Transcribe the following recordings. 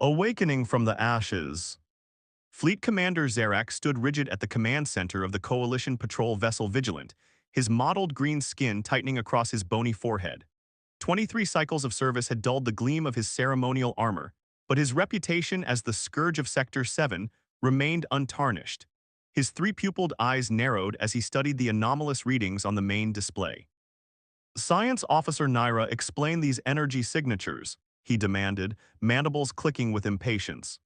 Awakening from the ashes. Fleet Commander Zarak stood rigid at the command center of the Coalition patrol vessel Vigilant, his mottled green skin tightening across his bony forehead. 23 cycles of service had dulled the gleam of his ceremonial armor, but his reputation as the scourge of Sector 7 remained untarnished. His three-pupilled eyes narrowed as he studied the anomalous readings on the main display. Science Officer Naira, explain these energy signatures, he demanded, mandibles clicking with impatience.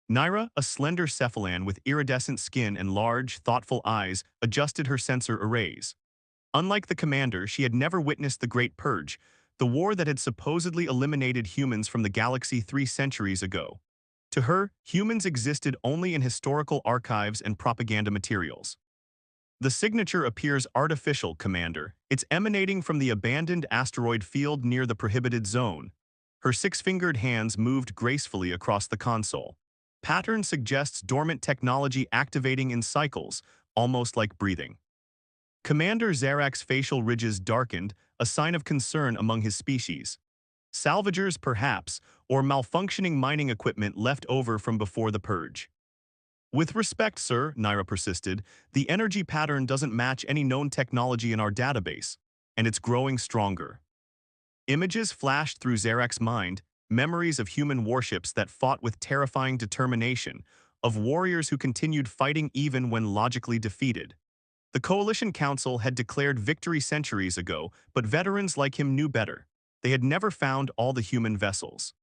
Naira, a slender cephalan with iridescent skin and large, thoughtful eyes, adjusted her sensor arrays. Unlike the commander, she had never witnessed the Great Purge, the war that had supposedly eliminated humans from the galaxy 3 centuries ago. To her, humans existed only in historical archives and propaganda materials. The signature appears artificial, Commander. It's emanating from the abandoned asteroid field near the prohibited zone. Her six-fingered hands moved gracefully across the console. Pattern suggests dormant technology activating in cycles, almost like breathing. Commander Zarak's facial ridges darkened, a sign of concern among his species. Salvagers, perhaps, or malfunctioning mining equipment left over from before the purge. With respect, sir, Naira persisted, the energy pattern doesn't match any known technology in our database, and it's growing stronger. Images flashed through Zarak's mind, memories of human warships that fought with terrifying determination, of warriors who continued fighting even when logically defeated. The Coalition Council had declared victory centuries ago, but veterans like him knew better. They had never found all the human vessels.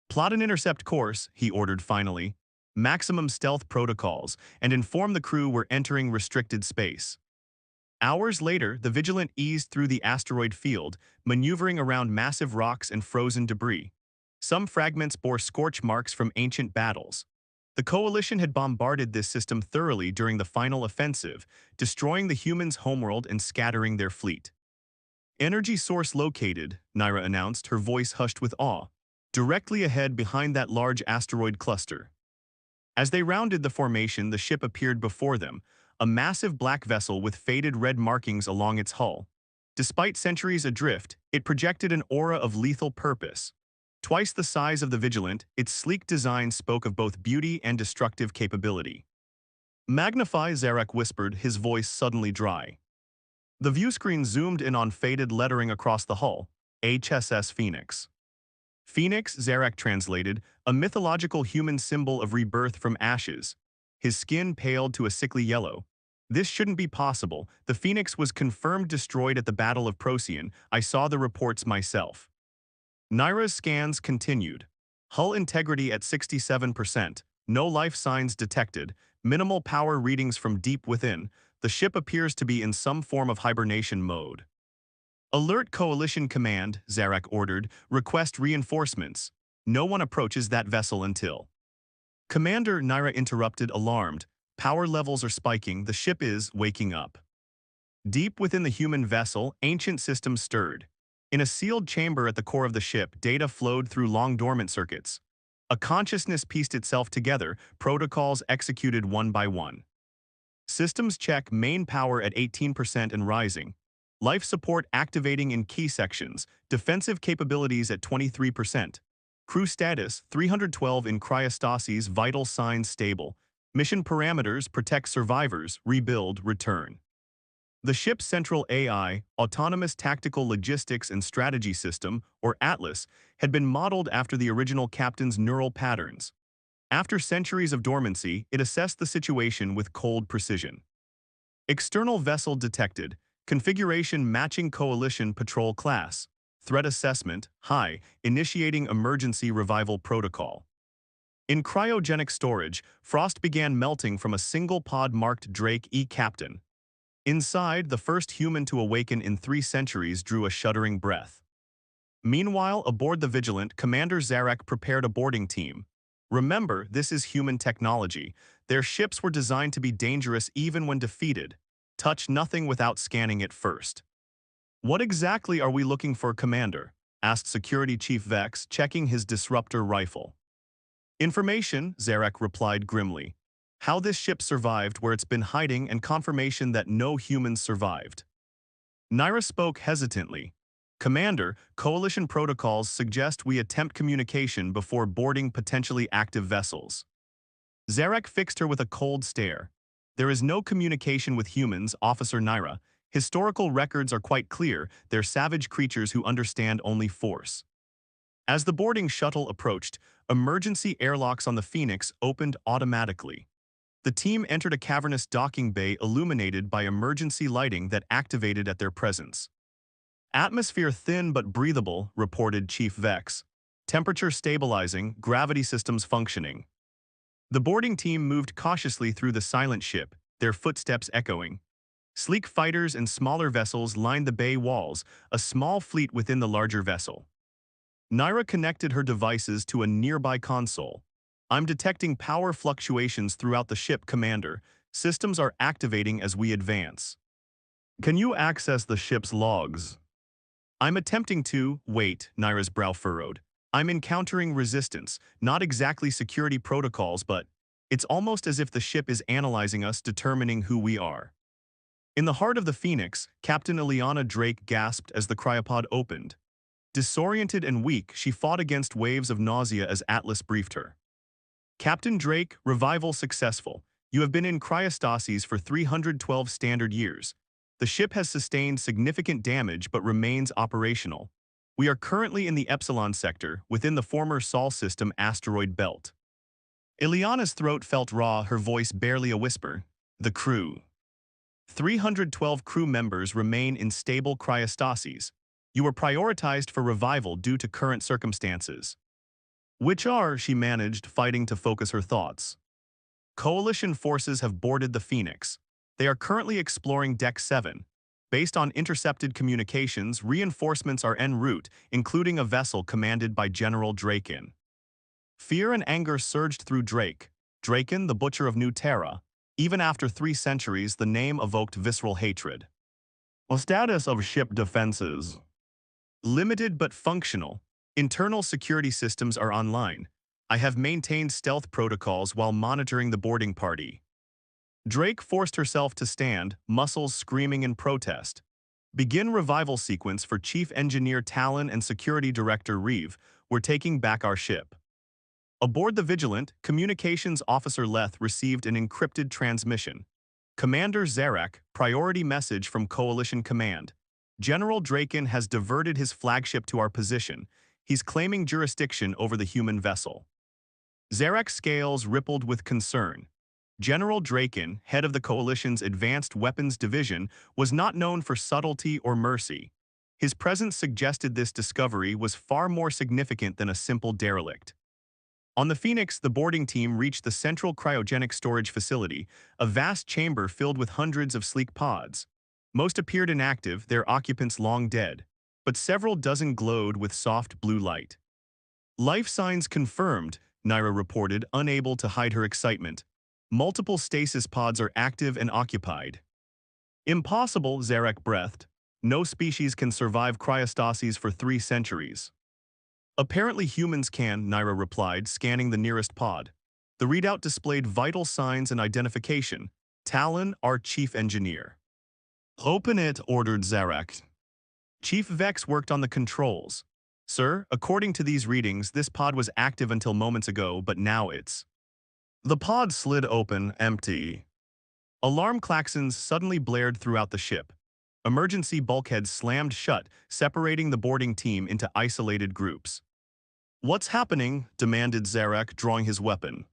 Plot an intercept course, he ordered finally, maximum stealth protocols, and inform the crew we're entering restricted space. Hours later, the Vigilant eased through the asteroid field, maneuvering around massive rocks and frozen debris. Some fragments bore scorch marks from ancient battles. The Coalition had bombarded this system thoroughly during the final offensive, destroying the humans' homeworld and scattering their fleet. Energy source located, Naira announced, her voice hushed with awe, directly ahead behind that large asteroid cluster. As they rounded the formation, the ship appeared before them, a massive black vessel with faded red markings along its hull. Despite centuries adrift, it projected an aura of lethal purpose. Twice the size of the Vigilant, its sleek design spoke of both beauty and destructive capability. Magnify, Zarak whispered, his voice suddenly dry. The viewscreen zoomed in on faded lettering across the hull, HSS Phoenix. Phoenix, Zarak translated, a mythological human symbol of rebirth from ashes. His skin paled to a sickly yellow. This shouldn't be possible. The Phoenix was confirmed destroyed at the Battle of Procyon. I saw the reports myself. Naira's scans continued. Hull integrity at 67%, no life signs detected, minimal power readings from deep within. The ship appears to be in some form of hibernation mode. Alert Coalition Command, Zarak ordered, request reinforcements. No one approaches that vessel until. Commander, Naira interrupted, alarmed. Power levels are spiking, the ship is waking up. Deep within the human vessel, ancient systems stirred. In a sealed chamber at the core of the ship, data flowed through long dormant circuits. A consciousness pieced itself together, protocols executed one by one. Systems check, main power at 18% and rising. Life support activating in key sections, defensive capabilities at 23%. Crew status, 312 in cryostasis, vital signs stable. Mission parameters, protect survivors, rebuild, return. The ship's central AI, Autonomous Tactical Logistics and Strategy System, or ATLAS, had been modeled after the original captain's neural patterns. After centuries of dormancy, it assessed the situation with cold precision. External vessel detected, configuration matching Coalition patrol class, threat assessment, high, initiating emergency revival protocol. In cryogenic storage, frost began melting from a single pod marked Drake E. Captain. Inside, the first human to awaken in 3 centuries drew a shuddering breath. Meanwhile, aboard the Vigilant, Commander Zarak prepared a boarding team. Remember, this is human technology. Their ships were designed to be dangerous even when defeated. Touch nothing without scanning it first. What exactly are we looking for, Commander? Asked Security Chief Vex, checking his disruptor rifle. Information, Zarak replied grimly. How this ship survived where it's been hiding and confirmation that no humans survived. Naira spoke hesitantly. Commander, Coalition protocols suggest we attempt communication before boarding potentially active vessels. Zarek fixed her with a cold stare. There is no communication with humans, Officer Naira. Historical records are quite clear, they're savage creatures who understand only force. As the boarding shuttle approached, emergency airlocks on the Phoenix opened automatically. The team entered a cavernous docking bay illuminated by emergency lighting that activated at their presence. Atmosphere thin but breathable, reported Chief Vex. Temperature stabilizing, gravity systems functioning. The boarding team moved cautiously through the silent ship, their footsteps echoing. Sleek fighters and smaller vessels lined the bay walls, a small fleet within the larger vessel. Naira connected her devices to a nearby console. I'm detecting power fluctuations throughout the ship, Commander. Systems are activating as we advance. Can you access the ship's logs? I'm attempting to. Wait, Naira's brow furrowed. I'm encountering resistance, not exactly security protocols, but it's almost as if the ship is analyzing us, determining who we are. In the heart of the Phoenix, Captain Ileana Drake gasped as the cryopod opened. Disoriented and weak, she fought against waves of nausea as Atlas briefed her. Captain Drake, revival successful. You have been in cryostasis for 312 standard years. The ship has sustained significant damage but remains operational. We are currently in the Epsilon sector, within the former Sol system asteroid belt. Ileana's throat felt raw, her voice barely a whisper. The crew. 312 crew members remain in stable cryostasis. You were prioritized for revival due to current circumstances. Which are, she managed, fighting to focus her thoughts. Coalition forces have boarded the Phoenix. They are currently exploring Deck 7. Based on intercepted communications, reinforcements are en route, including a vessel commanded by General Draken. Fear and anger surged through Drake. Draken, the butcher of New Terra. Even after 3 centuries, the name evoked visceral hatred. The status of ship defenses. Limited but functional. Internal security systems are online. I have maintained stealth protocols while monitoring the boarding party. Drake forced herself to stand, muscles screaming in protest. Begin revival sequence for Chief Engineer Talon and Security Director Reeve. We're taking back our ship. Aboard the Vigilant, Communications Officer Leth received an encrypted transmission. Commander Zarek, priority message from Coalition Command. General Draken has diverted his flagship to our position. He's claiming jurisdiction over the human vessel. Zarek's scales rippled with concern. General Draken, head of the Coalition's Advanced Weapons Division, was not known for subtlety or mercy. His presence suggested this discovery was far more significant than a simple derelict. On the Phoenix, the boarding team reached the central cryogenic storage facility, a vast chamber filled with hundreds of sleek pods. Most appeared inactive, their occupants long dead, but several dozen glowed with soft blue light. Life signs confirmed, Naira reported, unable to hide her excitement. Multiple stasis pods are active and occupied. Impossible, Zarek breathed. No species can survive cryostasis for 3 centuries. Apparently humans can, Naira replied, scanning the nearest pod. The readout displayed vital signs and identification. Talon, our chief engineer. Open it, ordered Zarek. Chief Vex worked on the controls. Sir, according to these readings, this pod was active until moments ago, but now it's... The pod slid open, empty. Alarm klaxons suddenly blared throughout the ship. Emergency bulkheads slammed shut, separating the boarding team into isolated groups. What's happening? Demanded Zarek, drawing his weapon.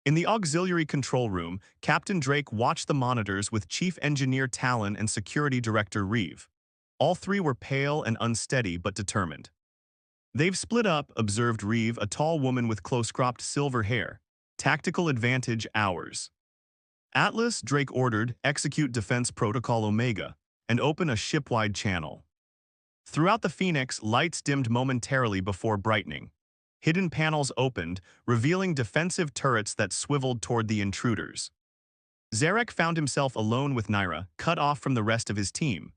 In the auxiliary control room, Captain Drake watched the monitors with Chief Engineer Talon and Security Director Reeve. All 3 were pale and unsteady but determined. They've split up, observed Reeve, a tall woman with close-cropped silver hair. Tactical advantage ours. Atlas, Drake ordered, execute Defense Protocol Omega, and open a ship-wide channel. Throughout the Phoenix, lights dimmed momentarily before brightening. Hidden panels opened, revealing defensive turrets that swiveled toward the intruders. Zarek found himself alone with Naira, cut off from the rest of his team.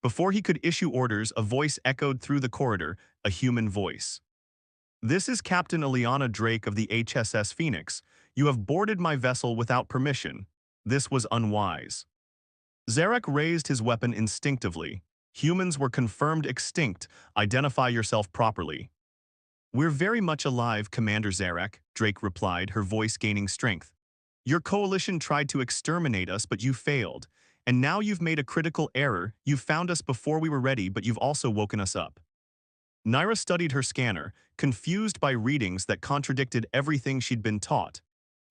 Before he could issue orders, a voice echoed through the corridor, a human voice. This is Captain Ileana Drake of the HSS Phoenix. You have boarded my vessel without permission. This was unwise. Zarek raised his weapon instinctively. Humans were confirmed extinct. Identify yourself properly. We're very much alive, Commander Zarak, Drake replied, her voice gaining strength. Your coalition tried to exterminate us, but you failed. And now you've made a critical error. You found us before we were ready, but you've also woken us up. Naira studied her scanner, confused by readings that contradicted everything she'd been taught.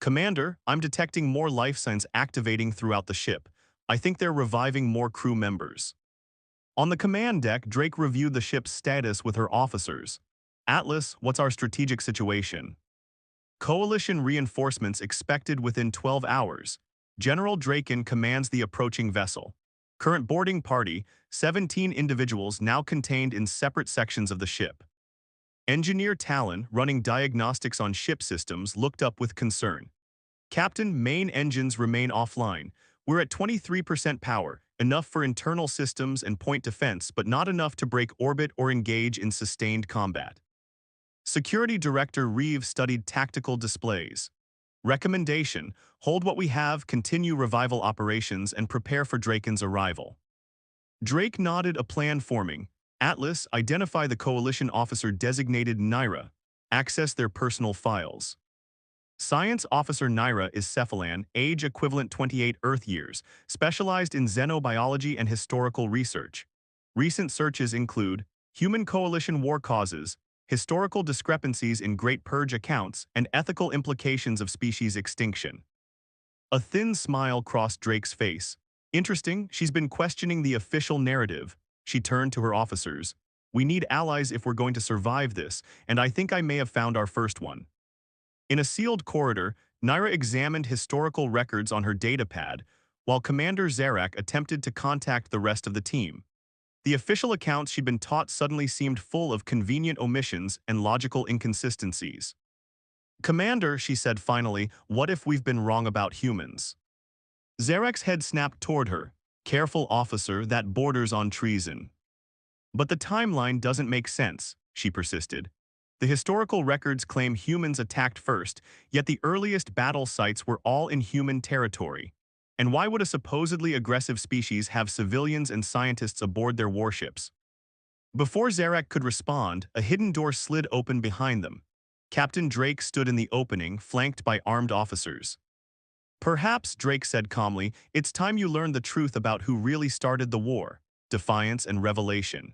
Commander, I'm detecting more life signs activating throughout the ship. I think they're reviving more crew members. On the command deck, Drake reviewed the ship's status with her officers. Atlas, what's our strategic situation? Coalition reinforcements expected within 12 hours. General Draken commands the approaching vessel. Current boarding party, 17 individuals now contained in separate sections of the ship. Engineer Talon, running diagnostics on ship systems, looked up with concern. Captain, main engines remain offline. We're at 23% power, enough for internal systems and point defense, but not enough to break orbit or engage in sustained combat. Security Director Reeve studied tactical displays. Recommendation: hold what we have, continue revival operations, and prepare for Draken's arrival. Drake nodded, a plan forming. Atlas, identify the coalition officer designated Naira. Access their personal files. Science Officer Naira is Cephalan, age equivalent 28 Earth years, specialized in xenobiology and historical research. Recent searches include Human Coalition war causes, historical discrepancies in Great Purge accounts, and ethical implications of species extinction. A thin smile crossed Drake's face. Interesting, she's been questioning the official narrative. She turned to her officers. We need allies if we're going to survive this, and I think I may have found our first one. In a sealed corridor, Naira examined historical records on her datapad, while Commander Zarak attempted to contact the rest of the team. The official accounts she'd been taught suddenly seemed full of convenient omissions and logical inconsistencies. Commander, she said finally, what if we've been wrong about humans? Zarek's head snapped toward her. Careful, officer, that borders on treason. But the timeline doesn't make sense, she persisted. The historical records claim humans attacked first, yet the earliest battle sites were all in human territory. And why would a supposedly aggressive species have civilians and scientists aboard their warships? Before Zarak could respond, a hidden door slid open behind them. Captain Drake stood in the opening, flanked by armed officers. Perhaps, Drake said calmly, it's time you learned the truth about who really started the war, defiance and revelation.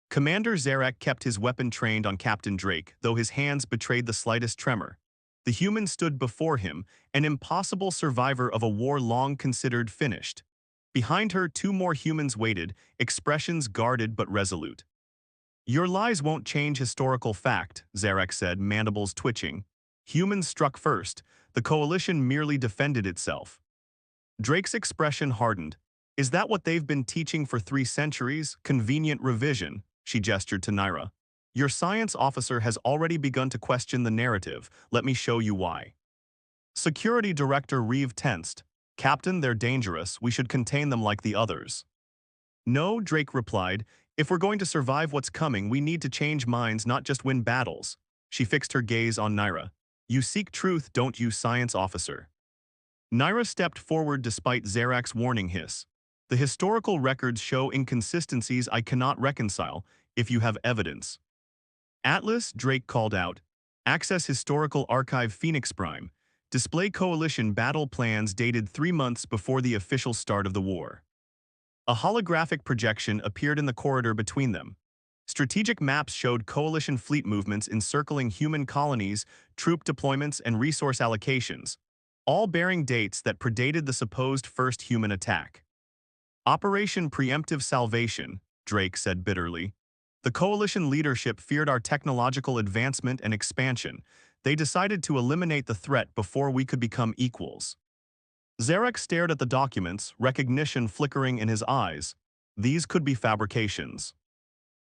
Commander Zarak kept his weapon trained on Captain Drake, though his hands betrayed the slightest tremor. The human stood before him, an impossible survivor of a war long considered finished. Behind her, two more humans waited, expressions guarded but resolute. Your lies won't change historical fact, Zarak said, mandibles twitching. Humans struck first. The coalition merely defended itself. Drake's expression hardened. Is that what they've been teaching for 3 centuries? Convenient revision, she gestured to Naira. Your science officer has already begun to question the narrative. Let me show you why. Security Director Reeve tensed. Captain, they're dangerous. We should contain them like the others. No, Drake replied. If we're going to survive what's coming, we need to change minds, not just win battles. She fixed her gaze on Naira. You seek truth, don't you, science officer? Naira stepped forward despite Zarak's warning hiss. The historical records show inconsistencies I cannot reconcile, if you have evidence. Atlas, Drake called out. Access Historical Archive Phoenix Prime. Display coalition battle plans dated 3 months before the official start of the war. A holographic projection appeared in the corridor between them. Strategic maps showed coalition fleet movements encircling human colonies, troop deployments, and resource allocations, all bearing dates that predated the supposed first human attack. Operation Preemptive Salvation, Drake said bitterly. The coalition leadership feared our technological advancement and expansion. They decided to eliminate the threat before we could become equals. Zarak stared at the documents, recognition flickering in his eyes. These could be fabrications.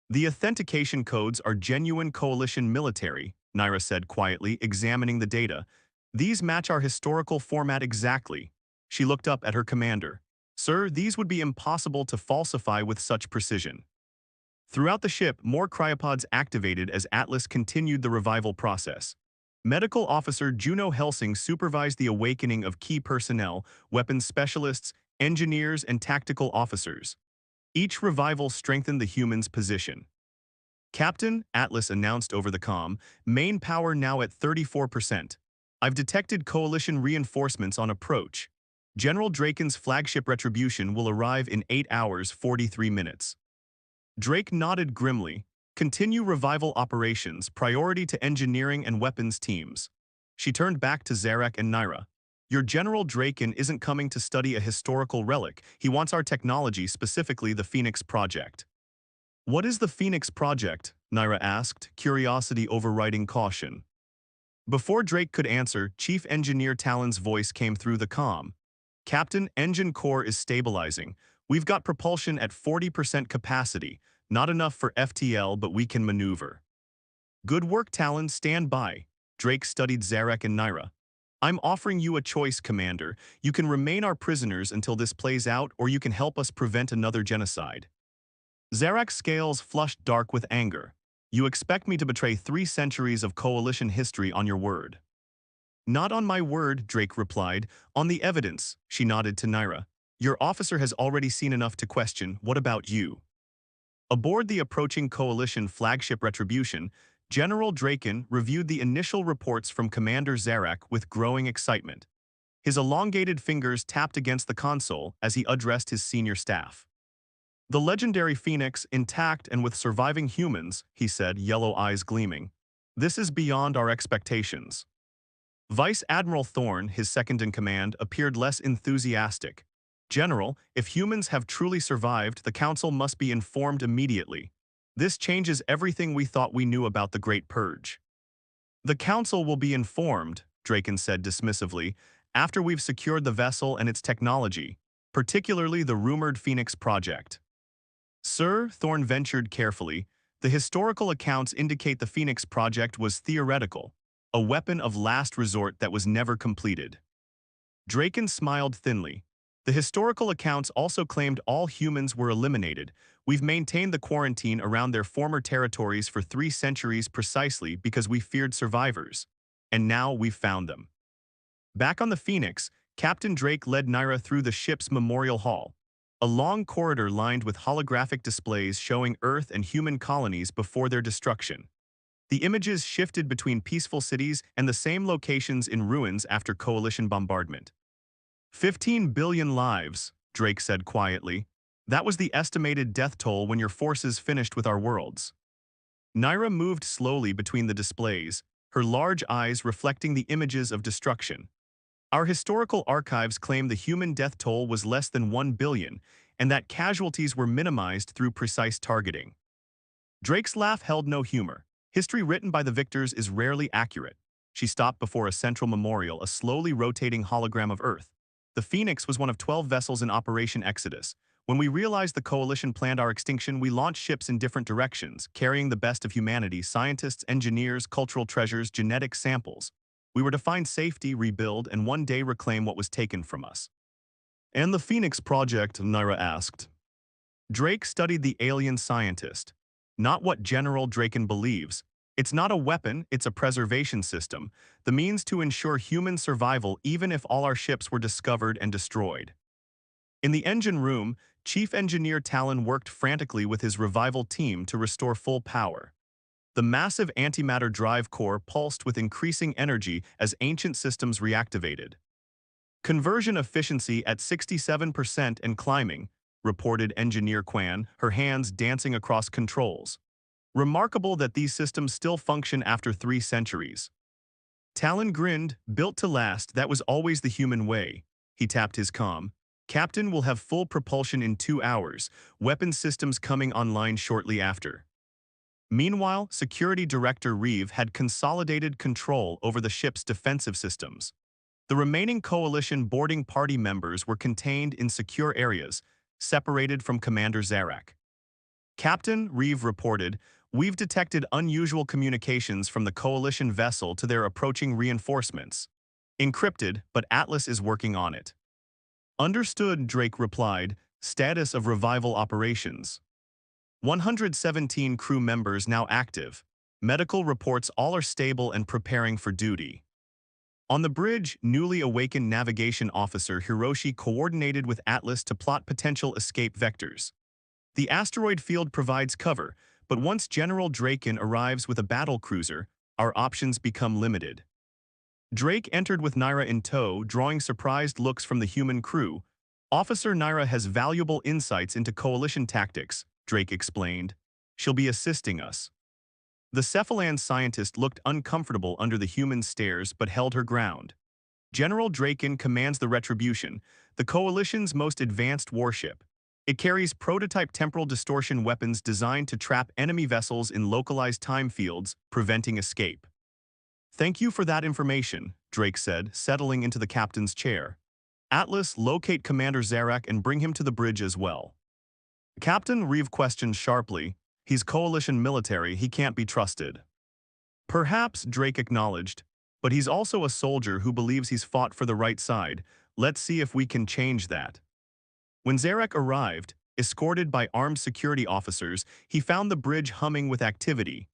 The authentication codes are genuine coalition military, Naira said quietly, examining the data. These match our historical format exactly. She looked up at her commander. Sir, these would be impossible to falsify with such precision. Throughout the ship, more cryopods activated as Atlas continued the revival process. Medical Officer Juno Helsing supervised the awakening of key personnel, weapons specialists, engineers, and tactical officers. Each revival strengthened the humans' position. Captain, Atlas announced over the comm, main power now at 34%. I've detected coalition reinforcements on approach. General Draken's flagship Retribution will arrive in 8 hours 43 minutes. Drake nodded grimly. Continue revival operations, priority to engineering and weapons teams. She turned back to Zarak and Naira. Your General Draken isn't coming to study a historical relic. He wants our technology, specifically the Phoenix Project. What is the Phoenix Project? Naira asked, curiosity overriding caution. Before Drake could answer, Chief Engineer Talon's voice came through the comm. Captain, engine core is stabilizing. We've got propulsion at 40% capacity. Not enough for FTL, but we can maneuver. Good work, Talon. Stand by. Drake studied Zarak and Naira. I'm offering you a choice, Commander. You can remain our prisoners until this plays out, or you can help us prevent another genocide. Zarak's scales flushed dark with anger. You expect me to betray 3 centuries of coalition history on your word? Not on my word, Drake replied. On the evidence, she nodded to Naira. Your officer has already seen enough to question. What about you? Aboard the approaching coalition flagship Retribution, General Draken reviewed the initial reports from Commander Zarak with growing excitement. His elongated fingers tapped against the console as he addressed his senior staff. The legendary Phoenix, intact and with surviving humans, he said, yellow eyes gleaming. This is beyond our expectations. Vice Admiral Thorne, his second-in-command, appeared less enthusiastic. General, if humans have truly survived, the Council must be informed immediately. This changes everything we thought we knew about the Great Purge. The Council will be informed, Draken said dismissively, after we've secured the vessel and its technology, particularly the rumored Phoenix Project. Sir, Thorne ventured carefully, the historical accounts indicate the Phoenix Project was theoretical, a weapon of last resort that was never completed. Draken smiled thinly. The historical accounts also claimed all humans were eliminated. We've maintained the quarantine around their former territories for 3 centuries precisely because we feared survivors. And now we've found them. Back on the Phoenix, Captain Drake led Naira through the ship's memorial hall, a long corridor lined with holographic displays showing Earth and human colonies before their destruction. The images shifted between peaceful cities and the same locations in ruins after coalition bombardment. 15 billion lives, Drake said quietly. That was the estimated death toll when your forces finished with our worlds. Naira moved slowly between the displays, her large eyes reflecting the images of destruction. Our historical archives claim the human death toll was less than 1 billion, and that casualties were minimized through precise targeting. Drake's laugh held no humor. History written by the victors is rarely accurate. She stopped before a central memorial, a slowly rotating hologram of Earth. The Phoenix was one of 12 vessels in Operation Exodus. When we realized the coalition planned our extinction, we launched ships in different directions, carrying the best of humanity, scientists, engineers, cultural treasures, genetic samples. We were to find safety, rebuild, and one day reclaim what was taken from us. And the Phoenix Project, Naira asked. Drake studied the alien scientist. Not what General Draken believes. It's not a weapon, it's a preservation system, the means to ensure human survival even if all our ships were discovered and destroyed. In the engine room, Chief Engineer Talon worked frantically with his revival team to restore full power. The massive antimatter drive core pulsed with increasing energy as ancient systems reactivated. Conversion efficiency at 67% and climbing, reported Engineer Quan, her hands dancing across controls. Remarkable that these systems still function after 3 centuries. Talon grinned, built to last, that was always the human way. He tapped his comm. Captain will have full propulsion in 2 hours, weapon systems coming online shortly after. Meanwhile, Security Director Reeve had consolidated control over the ship's defensive systems. The remaining coalition boarding party members were contained in secure areas, separated from Commander Zarak. Captain, Reeve reported, we've detected unusual communications from the coalition vessel to their approaching reinforcements. Encrypted, but Atlas is working on it. Understood, Drake replied, status of revival operations. 117 crew members now active. Medical reports all are stable and preparing for duty. On the bridge, newly awakened navigation officer Hiroshi coordinated with Atlas to plot potential escape vectors. The asteroid field provides cover, but once General Draken arrives with a battle cruiser, our options become limited. Drake entered with Naira in tow, drawing surprised looks from the human crew. Officer Naira has valuable insights into coalition tactics, Drake explained. She'll be assisting us. The Cephalan scientist looked uncomfortable under the human stares but held her ground. General Draken commands the Retribution, the Coalition's most advanced warship. It carries prototype temporal distortion weapons designed to trap enemy vessels in localized time fields, preventing escape. "Thank you for that information," Drake said, settling into the captain's chair. "Atlas, locate Commander Zarak and bring him to the bridge as well." Captain Reeve questioned sharply. "He's Coalition military, he can't be trusted." "Perhaps," Drake acknowledged, "but he's also a soldier who believes he's fought for the right side. Let's see if we can change that." When Zarak arrived, escorted by armed security officers, he found the bridge humming with activity.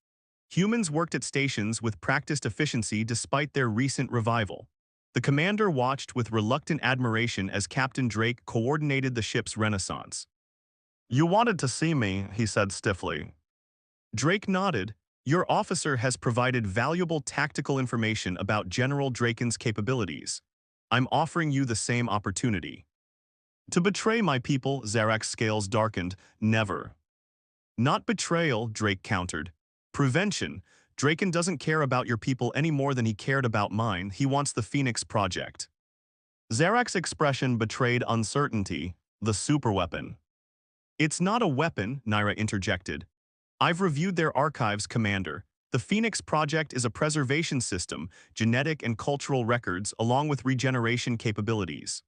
Humans worked at stations with practiced efficiency despite their recent revival. The commander watched with reluctant admiration as Captain Drake coordinated the ship's renaissance. "You wanted to see me," he said stiffly. Drake nodded. "Your officer has provided valuable tactical information about General Draken's capabilities. I'm offering you the same opportunity." "To betray my people," Zarak's scales darkened. "Never." "Not betrayal," Drake countered. "Prevention. Draken doesn't care about your people any more than he cared about mine. He wants the Phoenix Project." Zarak's expression betrayed uncertainty. "The superweapon." "It's not a weapon," Naira interjected. "I've reviewed their archives, Commander. The Phoenix Project is a preservation system, genetic and cultural records, along with regeneration capabilities."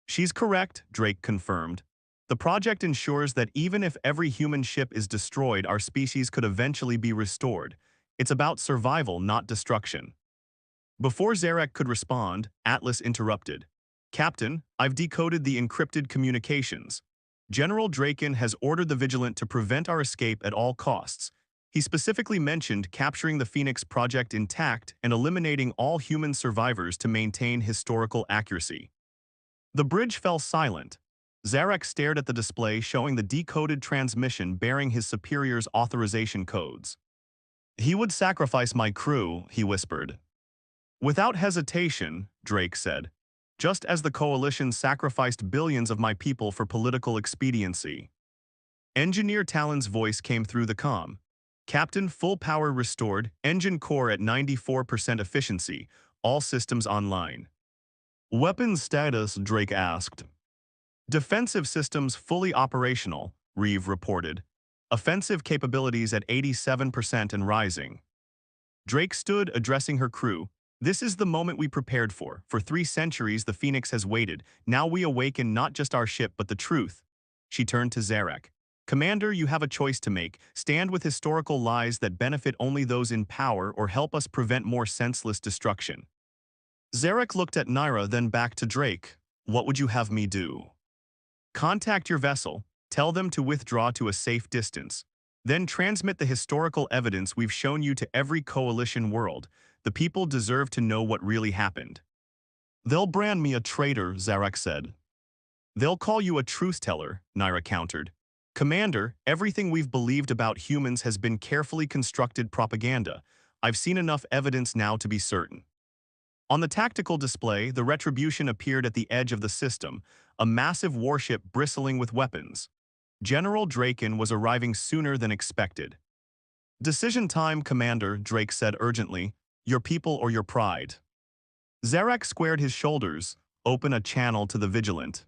"She's correct," Drake confirmed. "The project ensures that even if every human ship is destroyed, our species could eventually be restored. It's about survival, not destruction." Before Zarak could respond, Atlas interrupted. "Captain, I've decoded the encrypted communications. General Draken has ordered the Vigilant to prevent our escape at all costs. He specifically mentioned capturing the Phoenix Project intact and eliminating all human survivors to maintain historical accuracy." The bridge fell silent. Zarak stared at the display showing the decoded transmission bearing his superior's authorization codes. "He would sacrifice my crew," he whispered. "Without hesitation," Drake said. "Just as the Coalition sacrificed billions of my people for political expediency." Engineer Talon's voice came through the comm. "Captain, full power restored, engine core at 94% efficiency, all systems online." "Weapons status?" Drake asked. "Defensive systems fully operational," Reeve reported. "Offensive capabilities at 87% and rising." Drake stood, addressing her crew. "This is the moment we prepared for. For 3 centuries the Phoenix has waited. Now we awaken not just our ship but the truth." She turned to Zarak. "Commander, you have a choice to make. Stand with historical lies that benefit only those in power or help us prevent more senseless destruction." Zarak looked at Naira, then back to Drake. "What would you have me do?" "Contact your vessel. Tell them to withdraw to a safe distance. Then transmit the historical evidence we've shown you to every Coalition world. The people deserve to know what really happened." "They'll brand me a traitor," Zarak said. "They'll call you a truth-teller," Naira countered. "Commander, everything we've believed about humans has been carefully constructed propaganda. I've seen enough evidence now to be certain." On the tactical display, the Retribution appeared at the edge of the system, a massive warship bristling with weapons. General Draken was arriving sooner than expected. "Decision time, Commander," Drake said urgently. "Your people or your pride?" Zarak squared his shoulders. "Open a channel to the Vigilant."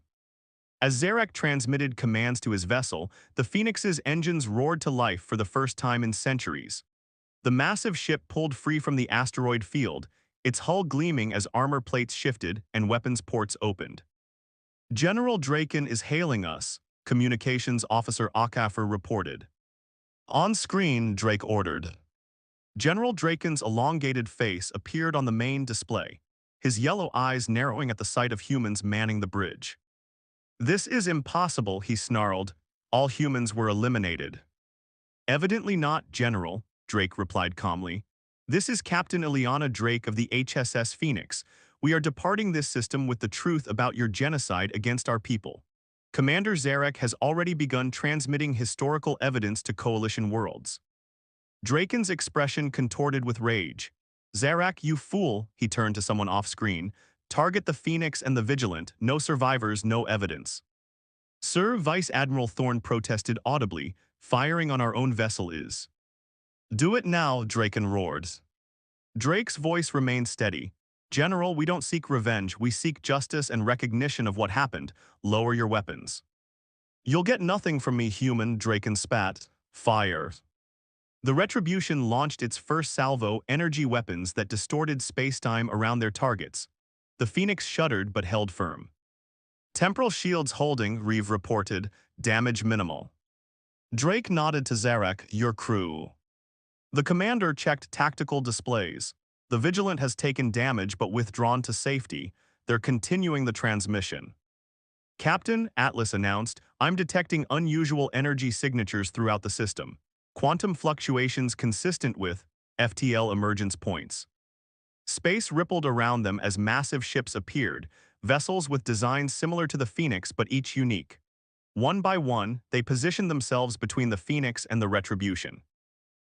As Zarak transmitted commands to his vessel, the Phoenix's engines roared to life for the first time in centuries. The massive ship pulled free from the asteroid field, its hull gleaming as armor plates shifted and weapons ports opened. "General Draken is hailing us," Communications Officer Okafor reported. "On screen," Drake ordered. General Draken's elongated face appeared on the main display, his yellow eyes narrowing at the sight of humans manning the bridge. "This is impossible," he snarled. "All humans were eliminated." "Evidently not, General," Drake replied calmly. "This is Captain Ileana Drake of the HSS Phoenix. We are departing this system with the truth about your genocide against our people." Commander Zarek has already begun transmitting historical evidence to Coalition worlds. Draken's expression contorted with rage. "Zarak, you fool," he turned to someone off-screen. "Target the Phoenix and the Vigilant, no survivors, no evidence." Sir Vice Admiral Thorne protested audibly, "Firing on our own vessel is." "Do it now," Draken roared. Drake's voice remained steady. "General, we don't seek revenge, we seek justice and recognition of what happened. Lower your weapons." "You'll get nothing from me, human," Draken spat. "Fire." The Retribution launched its first salvo energy weapons that distorted spacetime around their targets. The Phoenix shuddered but held firm. "Temporal shields holding," Reeve reported. "Damage minimal." Drake nodded to Zarak. "Your crew." The commander checked tactical displays. "The Vigilant has taken damage but withdrawn to safety. They're continuing the transmission." "Captain," Atlas announced, "I'm detecting unusual energy signatures throughout the system. Quantum fluctuations consistent with FTL emergence points." Space rippled around them as massive ships appeared, vessels with designs similar to the Phoenix but each unique. One by one, they positioned themselves between the Phoenix and the Retribution.